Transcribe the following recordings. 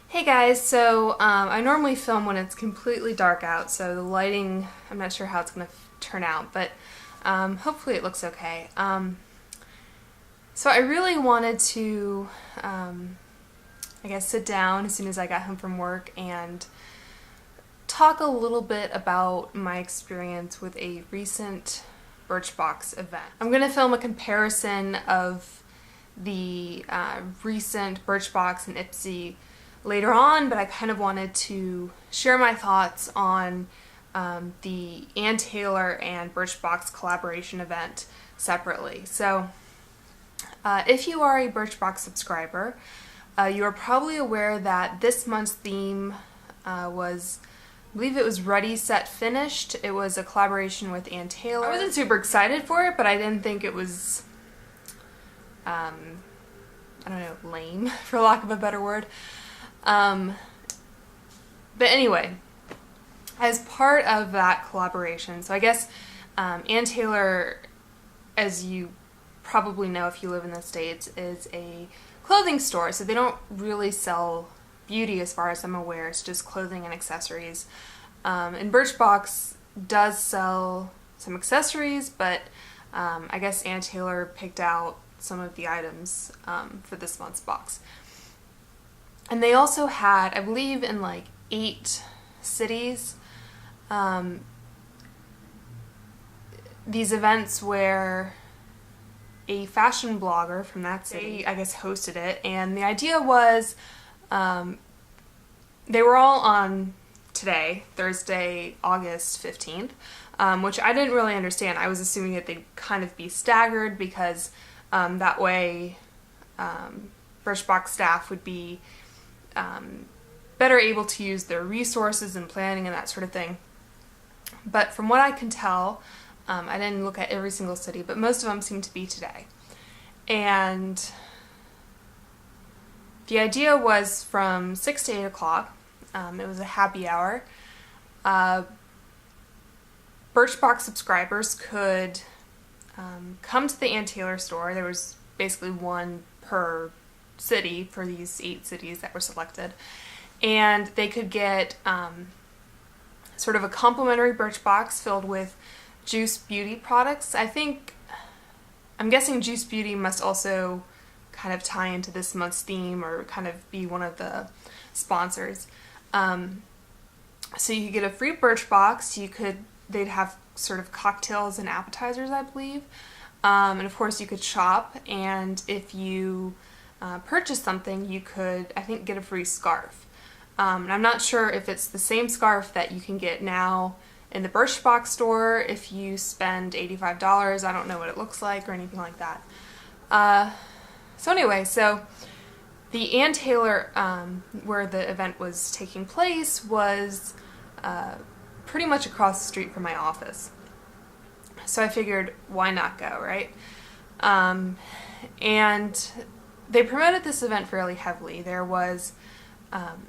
Hey guys, so I normally film when it's completely dark out, so the lighting, I'm not sure how it's going to turn out, but hopefully it looks okay. So I really wanted to, I guess, sit down as soon as I got home from work and talk a little bit about my experience with a recent Birchbox event. I'm going to film a comparison of the recent Birchbox and Ipsy later on, but I kind of wanted to share my thoughts on the Ann Taylor and Birchbox collaboration event separately. So if you are a Birchbox subscriber, you are probably aware that this month's theme was, I believe it was Ready, Set, Finished. It was a collaboration with Ann Taylor. I wasn't super excited for it, but I didn't think it was, I don't know, lame, for lack of a better word. But anyway, as part of that collaboration, so I guess Ann Taylor, as you probably know if you live in the States, is a clothing store, so they don't really sell beauty as far as I'm aware. It's just clothing and accessories. And Birchbox does sell some accessories, but I guess Ann Taylor picked out some of the items for this month's box. And they also had, I believe in like 8 cities, these events where a fashion blogger from that city, I guess, hosted it. And the idea was, they were all on today, Thursday, August 15th, which I didn't really understand. I was assuming that they'd kind of be staggered because that way Birchbox staff would be better able to use their resources and planning and that sort of thing. But from what I can tell, I didn't look at every single city, but most of them seem to be today. And the idea was from 6 to 8 o'clock. It was a happy hour. Birchbox subscribers could come to the Ann Taylor store. There was basically one per city for these 8 cities that were selected, and they could get sort of a complimentary Birchbox filled with Juice Beauty products. I'm guessing Juice Beauty must also kind of tie into this month's theme or kind of be one of the sponsors. So you could get a free Birchbox. They'd have sort of cocktails and appetizers, I believe, and of course you could shop, and if you purchase something, you could, I think, get a free scarf. And I'm not sure if it's the same scarf that you can get now in the Birchbox store if you spend $85. I don't know what it looks like or anything like that. So anyway, so the Ann Taylor, where the event was taking place, was pretty much across the street from my office. So I figured, why not go, right? And they promoted this event fairly heavily. There was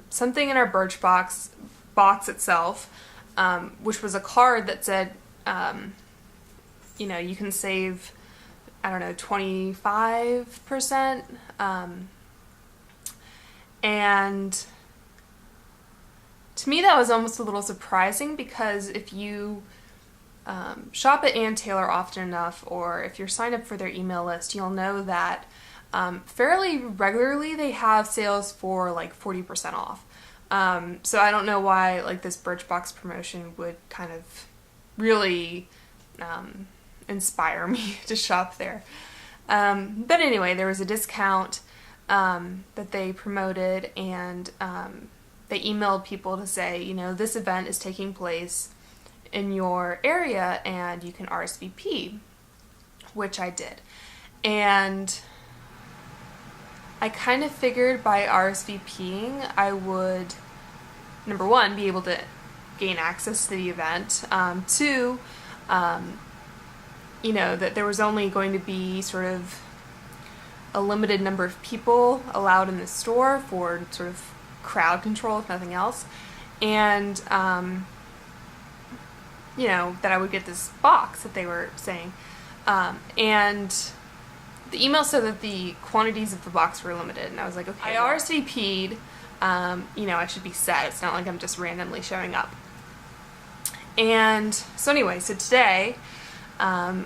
something in our Birchbox box itself, which was a card that said, you can save, I don't know, 25%. And to me that was almost a little surprising, because if you shop at Ann Taylor often enough, or if you're signed up for their email list, you'll know that fairly regularly they have sales for like 40% off. So I don't know why like this Birchbox promotion would kind of really inspire me to shop there. But anyway, there was a discount that they promoted, and they emailed people to say, this event is taking place in your area and you can RSVP, which I did. And I kind of figured by RSVPing I would, number one, be able to gain access to the event. 2, that there was only going to be sort of a limited number of people allowed in the store for sort of crowd control, if nothing else. And, that I would get this box that they were saying. And the email said that the quantities of the box were limited, and I was like, okay. I RSVP'd, you know, I should be set. It's not like I'm just randomly showing up. And so anyway, so today, I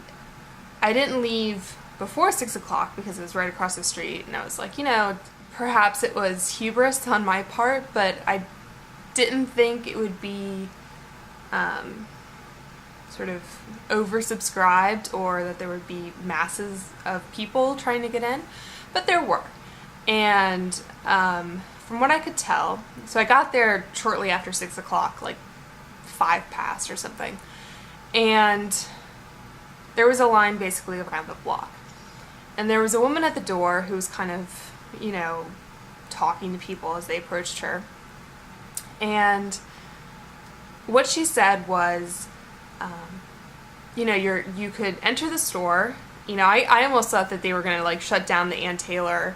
didn't leave before 6 o'clock because it was right across the street, and I was like, you know, perhaps it was hubris on my part, but I didn't think it would be sort of oversubscribed, or that there would be masses of people trying to get in, but there were. And from what I could tell, so I got there shortly after 6 o'clock, like 5 past or something, and there was a line basically around the block. And there was a woman at the door who was kind of, you know, talking to people as they approached her. And what she said was, you know, you could enter the store. You know, I almost thought that they were going to like shut down the Ann Taylor,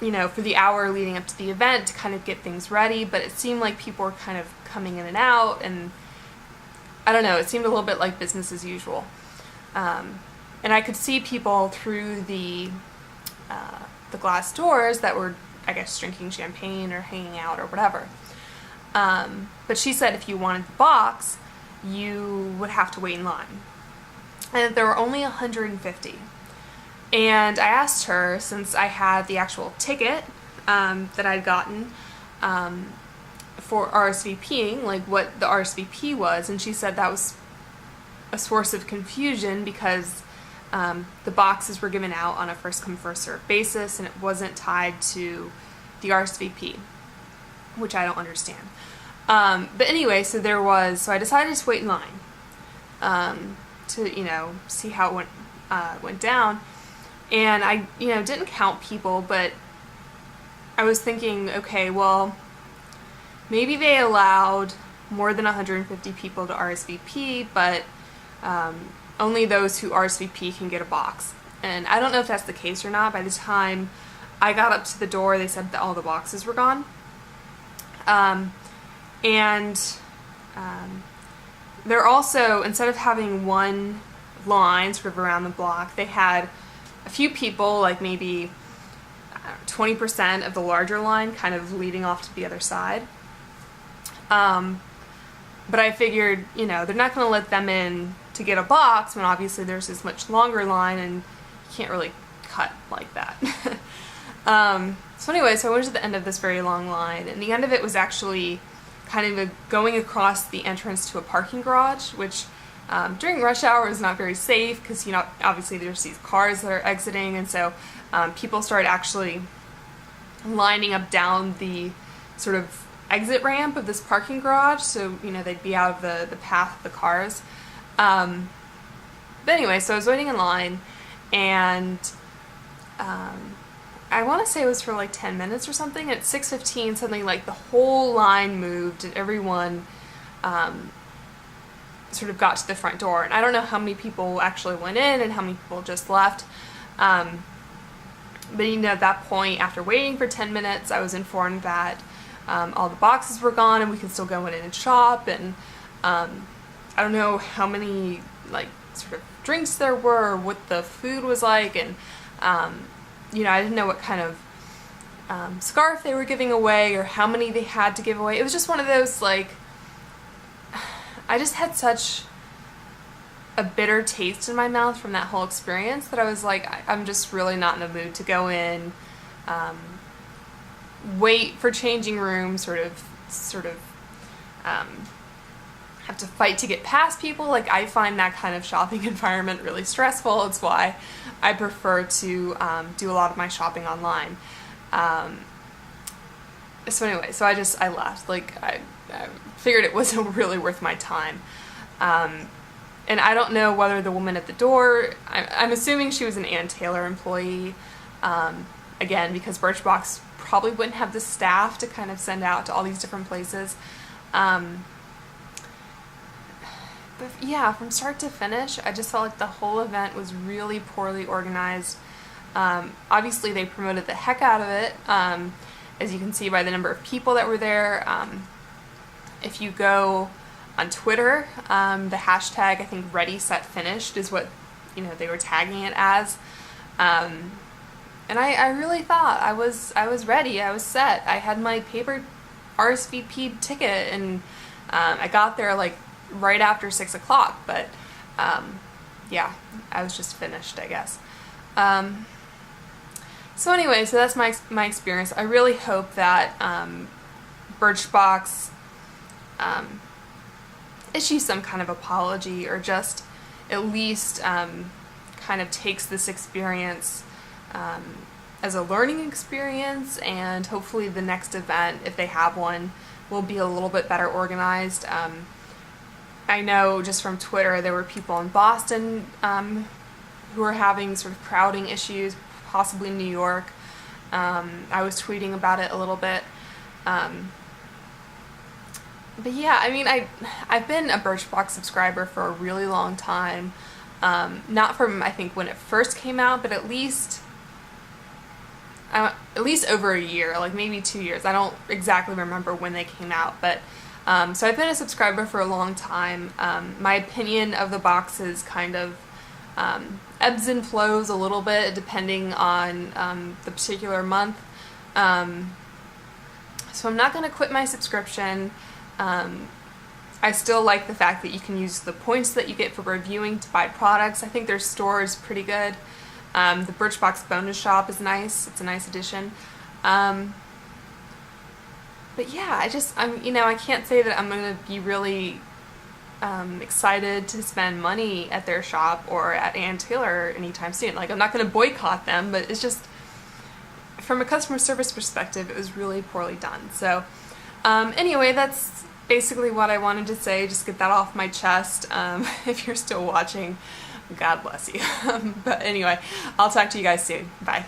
you know, for the hour leading up to the event to kind of get things ready, but it seemed like people were kind of coming in and out, and I don't know, it seemed a little bit like business as usual. And I could see people through the glass doors that were, I guess, drinking champagne or hanging out or whatever. But she said if you wanted the box, you would have to wait in line. And there were only 150. And I asked her, since I had the actual ticket that I'd gotten for RSVPing, like what the RSVP was, and she said that was a source of confusion because the boxes were given out on a first-come, first-served basis, and it wasn't tied to the RSVP, which I don't understand. But anyway, so I decided to wait in line to, you know, see how it went down. And I, you know, didn't count people, but I was thinking, okay, well, maybe they allowed more than 150 people to RSVP, but only those who RSVP can get a box. And I don't know if that's the case or not. By the time I got up to the door, they said that all the boxes were gone. They're also, instead of having one line sort of around the block, they had a few people, like maybe 20% of the larger line kind of leading off to the other side. But I figured, you know, they're not going to let them in to get a box when obviously there's this much longer line and you can't really cut like that. So anyway, so I went to the end of this very long line, and the end of it was actually kind of going across the entrance to a parking garage, which during rush hour is not very safe because, you know, obviously there's these cars that are exiting, and so people started actually lining up down the sort of exit ramp of this parking garage, so, you know, they'd be out of the path of the cars. But anyway, so I was waiting in line, and I want to say it was for like 10 minutes or something. At 6:15, suddenly like the whole line moved and everyone sort of got to the front door. And I don't know how many people actually went in and how many people just left. But you know, at that point, after waiting for 10 minutes, I was informed that all the boxes were gone and we could still go in and shop. And I don't know how many like sort of drinks there were or what the food was like, and you know, I didn't know what kind of scarf they were giving away or how many they had to give away. It was just one of those, like, I just had such a bitter taste in my mouth from that whole experience that I was like, I'm just really not in the mood to go in, wait for changing rooms, sort of have to fight to get past people. Like, I find that kind of shopping environment really stressful. It's why I prefer to do a lot of my shopping online. So anyway, so I left. Like, I figured it wasn't really worth my time. And I don't know whether the woman at the door, I'm assuming she was an Ann Taylor employee, again, because Birchbox probably wouldn't have the staff to kind of send out to all these different places. But yeah, from start to finish, I just felt like the whole event was really poorly organized. Obviously, they promoted the heck out of it, as you can see by the number of people that were there. If you go on Twitter, the hashtag, I think, Ready, Set, Finished is what, you know, they were tagging it as. And I really thought I was ready, I was set. I had my paper RSVP ticket, and I got there like right after 6 o'clock, but yeah, I was just finished, I guess. So anyway, so that's my experience. I really hope that Birchbox issues some kind of apology, or just at least kind of takes this experience as a learning experience, and hopefully the next event, if they have one, will be a little bit better organized. I know just from Twitter there were people in Boston who were having sort of crowding issues, possibly New York. I was tweeting about it a little bit. But yeah, I mean, I've been a Birchbox subscriber for a really long time. Not from, I think, when it first came out, but at least over a year, like maybe 2 years. I don't exactly remember when they came out, but so I've been a subscriber for a long time. My opinion of the boxes kind of ebbs and flows a little bit depending on the particular month. So I'm not going to quit my subscription. I still like the fact that you can use the points that you get for reviewing to buy products. I think their store is pretty good. The Birchbox bonus shop is nice. It's a nice addition. But yeah, I can't say that I'm going to be really excited to spend money at their shop or at Ann Taylor anytime soon. Like, I'm not going to boycott them, but it's just, from a customer service perspective, it was really poorly done. So anyway, that's basically what I wanted to say. Just get that off my chest. If you're still watching, God bless you. But anyway, I'll talk to you guys soon. Bye.